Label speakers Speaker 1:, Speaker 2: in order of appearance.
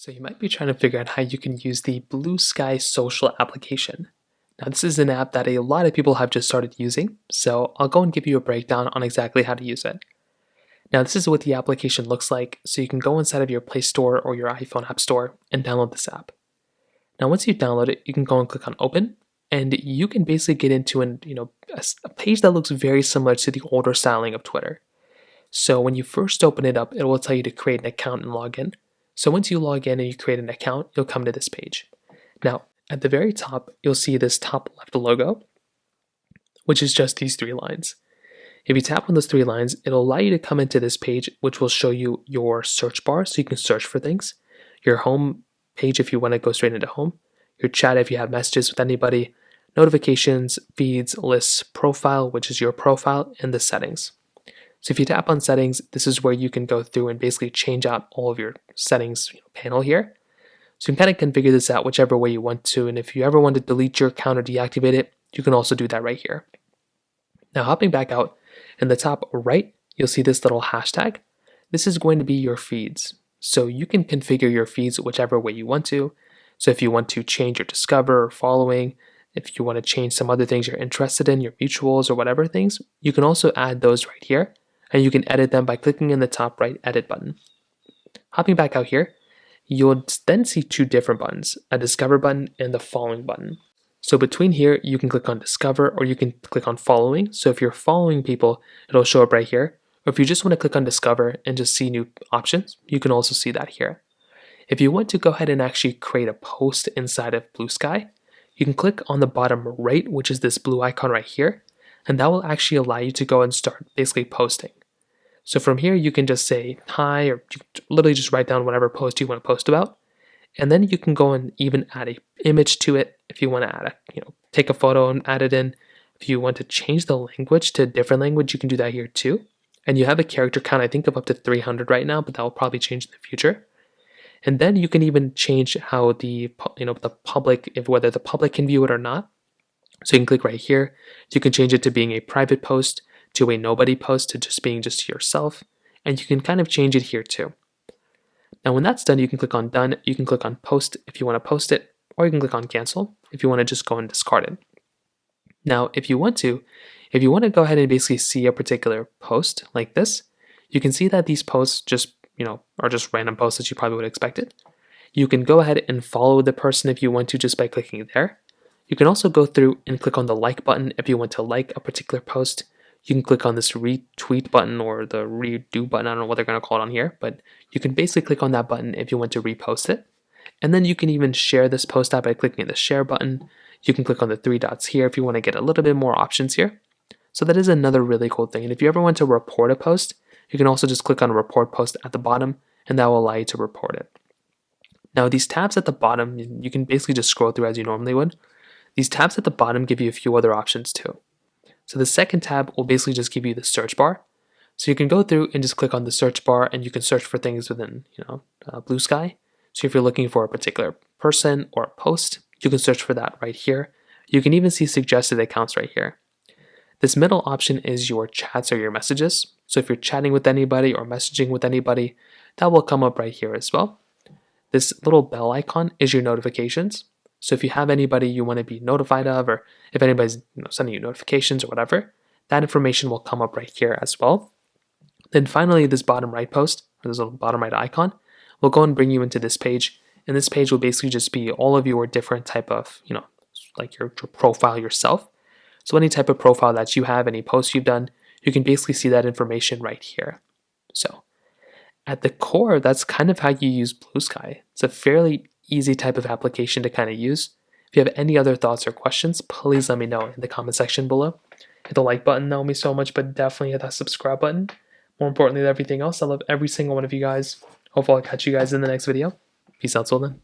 Speaker 1: So you might be trying to figure out how you can use the Bluesky social application. Now this is an app that a lot of people have just started using, so I'll go and give you a breakdown on exactly how to use it. Now this is what the application looks like, so you can go inside of your Play Store or your iPhone App Store and download this app. Now once you download it, you can go and click on Open, and you can basically get into a page that looks very similar to the older styling of Twitter. So when you first open it up, it will tell you to create an account and log in. So once you log in and you create an account, you'll come to this page. Now, at the very top, you'll see this top left logo, which is just these three lines. If you tap on those three lines, it'll allow you to come into this page, which will show you your search bar so you can search for things, your home page if you want to go straight into home, your chat if you have messages with anybody, notifications, feeds, lists, profile, which is your profile, and the settings. So if you tap on settings, this is where you can go through and basically change out all of your settings panel here. So you can kind of configure this out whichever way you want to, and if you ever want to delete your account or deactivate it, you can also do that right here. Now hopping back out, in the top right, you'll see this little hashtag. This is going to be your feeds. So you can configure your feeds whichever way you want to. So if you want to change your discover or following, if you want to change some other things you're interested in, your mutuals or whatever things, you can also add those right here. And you can edit them by clicking in the top right edit button. Hopping back out here, you'll then see two different buttons, a discover button and the following button. So between here, you can click on discover or you can click on following. So if you're following people, it'll show up right here. Or if you just want to click on discover and just see new options, you can also see that here. If you want to go ahead and actually create a post inside of Bluesky, you can click on the bottom right, which is this blue icon right here, and that will actually allow you to go and start basically posting. So from here, you can just say hi, or you literally just write down whatever post you want to post about. And then you can go and even add an image to it if you want to add take a photo and add it in. If you want to change the language to a different language, you can do that here too. And you have a character count, I think of up to 300 right now, but that will probably change in the future. And then you can even change how the public, whether the public can view it or not. So you can click right here. You can change it to being a private post, to a nobody post, to just being just yourself, and you can kind of change it here too. Now when that's done, you can click on done, you can click on post if you want to post it, or you can click on cancel if you want to just go and discard it. Now if you want to go ahead and basically see a particular post like this, you can see that these posts just are just random posts that you probably would have expected. You can go ahead and follow the person if you want to just by clicking there. You can also go through and click on the like button if you want to like a particular post. You can click on this retweet button or the redo button. I don't know what they're going to call it on here, but you can basically click on that button if you want to repost it. And then you can even share this post out by clicking the share button. You can click on the three dots here if you want to get a little bit more options here. So that is another really cool thing. And if you ever want to report a post, you can also just click on report post at the bottom, and that will allow you to report it. Now these tabs at the bottom, you can basically just scroll through as you normally would. These tabs at the bottom give you a few other options too. So the second tab will basically just give you the search bar. So you can go through and just click on the search bar and you can search for things within Bluesky. So if you're looking for a particular person or a post, you can search for that right here. You can even see suggested accounts right here. This middle option is your chats or your messages. So if you're chatting with anybody or messaging with anybody, that will come up right here as well. This little bell icon is your notifications. So if you have anybody you want to be notified of, or if anybody's sending you notifications or whatever, that information will come up right here as well. Then finally, this bottom right post, or this little bottom right icon, will go and bring you into this page. And this page will basically just be all of your different type of, like your profile yourself. So any type of profile that you have, any posts you've done, you can basically see that information right here. So at the core, that's kind of how you use Bluesky. It's a fairly easy type of application to kind of use. If you have any other thoughts or questions, please let me know in the comment section below. Hit the like button, that will mean so much, but definitely hit that subscribe button. More importantly than everything else, I love every single one of you guys. Hopefully I'll catch you guys in the next video. Peace out till then.